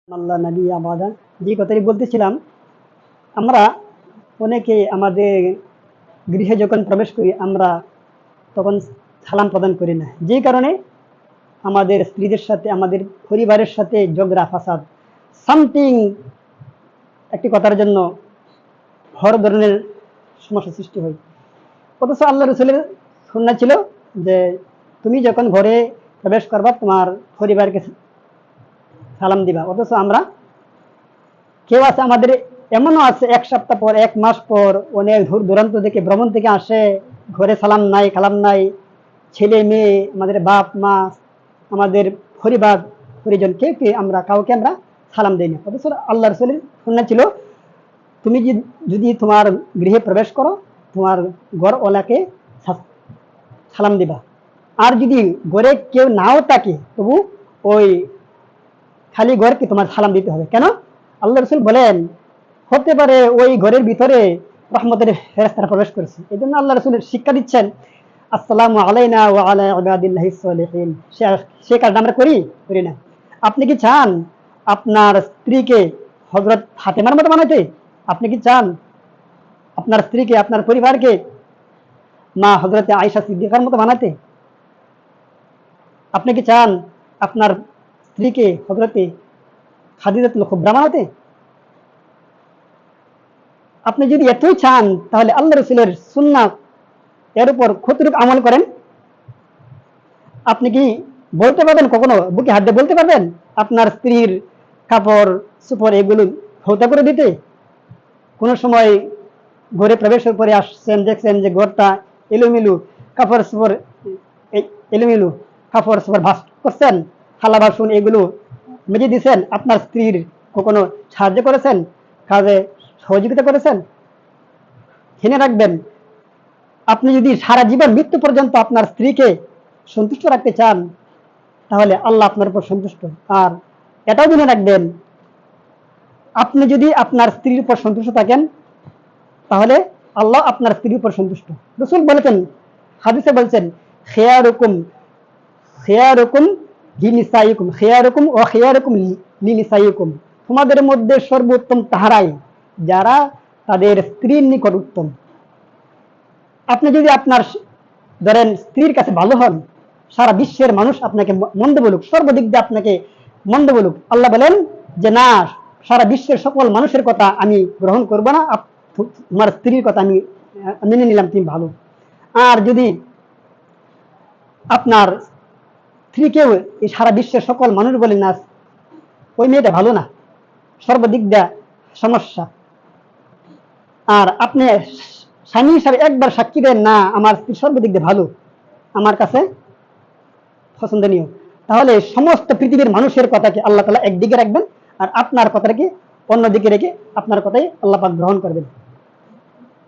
আল্লাহ নবী আমাদের যে কথাটি বলতেছিলাম, আমরা অনেকে আমাদের গৃহে যখন প্রবেশ করি আমরা তখন সালাম প্রদান করি না, যে কারণে আমাদের স্ত্রীদের সাথে আমাদের পরিবারের সাথে ঝগড়া ফাসাদ সামথিং একটি কথার জন্য বড় ধরনের সমস্যা সৃষ্টি হয়। অথচ আল্লাহ রসুলের সুন্নাহ ছিল যে তুমি যখন ঘরে প্রবেশ করবা তোমার পরিবারকে সালাম দিবা। অথচ আমরা কেউ আছে, আমাদের এমনও আছে এক সপ্তাহ পর এক মাস পর অনেক দূর দূরান্ত থেকে ভ্রমণ থেকে আসে, ঘরে সালাম নাই কালাম নাই, ছেলে মেয়ে আমাদের বাপ মা আমাদের পরিবার পরিজন কে আমরা কাউকে আমরা সালাম দিই না। অথচ আল্লাহ রসুলের সুন্নাহ ছিল তুমি যদি তোমার গৃহে প্রবেশ করো তোমার ঘর ওলাকে সালাম দিবা, আর যদি ঘরে কেউ নাও থাকে তবু ওই খালি ঘরকে তোমার সালাম দিতে হবে। কেন? আল্লাহ রসুল বলেন হতে পারে ওই ঘরের ভিতরে রহমতের ফেরেশতারা প্রবেশ করেছে, এই জন্য আল্লাহ রসুল শিক্ষা দিচ্ছেন আসসালামু আলাইনা ওয়া আলা ইবাদিল্লাহিস সালিহিন। সে কাজটা আমরা করি না। আপনি কি চান আপনার স্ত্রীকে হযরত ফাতেমার মতো বানাইতে? আপনি কি চান আপনার স্ত্রীকে আপনার পরিবারকে মা হযরতে আয়েশা সিদ্দিকার মতো বানাতে? আপনি কি চান আপনার স্ত্রীকে হযরতে খাদিজাতুল কুবরা বানাতে? আপনি যদি এতই চান তাহলে আল্লাহ রসুলের সুন্নাহ এর উপর কতটুকু আমল করেন? আপনি কি বলতে পারবেন, কখনো বুকে হাত দিয়ে বলতে পারবেন আপনার স্ত্রীর কাপড় সুপড় এগুলো ধৌতা করে দিতে? কোন সময় ঘরে প্রবেশের পরে আসছেন, দেখছেন যে ঘরটা এলোমেলো, কাপড় সুপড় এলোমেলো, কাপড় সুপড় ভাস করছেন, থালা বাসন এগুলো মেজে দিচ্ছেন, আপনার স্ত্রীর কখনো সাহায্য করেছেন, কাজে সহযোগিতা করেছেন? জেনে রাখবেন, আপনি যদি সারা জীবন মৃত্যু পর্যন্ত আপনার স্ত্রীকে সন্তুষ্ট রাখতে চান তাহলে আল্লাহ আপনার উপর সন্তুষ্ট। আর এটাও জেনে রাখবেন, আপনি যদি আপনার স্ত্রীর উপর সন্তুষ্ট থাকেন তাহলে আল্লাহ আপনার স্ত্রীর উপর সন্তুষ্ট। রাসূল বলেছেন, হাদিসে বলছেন খিয়ারুকুম খিয়ারুকুম লিনিসাইকুম খিয়ারুকুম ওয়া খিয়ারুকুম লিনিসাইকুম, তোমাদের মধ্যে সর্বোত্তম তাহারাই যারা তাদের স্ত্রীর নিকট উত্তম। আপনি যদি আপনার ধরেন স্ত্রীর কাছে ভালো হন, সারা বিশ্বের মানুষ আপনাকে মন্দ বলুক, সর্বদিক দিয়ে আপনাকে মন্দ বলুক, আল্লাহ বলেন যে না, সারা বিশ্বের সকল মানুষের কথা আমি গ্রহণ করব না, তোমার স্ত্রীর কথা আমি মেনে নিলাম, তুমি ভালো। আর যদি আপনার স্ত্রীকেও এই সারা বিশ্বের সকল মানুষ বলে না ওই মেয়েটা ভালো না, সর্বদিক দিয়ে সমস্যা, আর আপনি স্বামী হিসাবে একবার সাক্ষী দেন না আমার স্ত্রী সর্বদিক দিয়ে ভালো, আমার কাছে পছন্দনীয়, তাহলে সমস্ত পৃথিবীর মানুষের কথাকে আল্লাহ তাআলা একদিকে রাখবেন আর আপনার কথাটাকে অন্যদিকে রেখে আপনার কথাই আল্লাহ পাক গ্রহণ করবেন।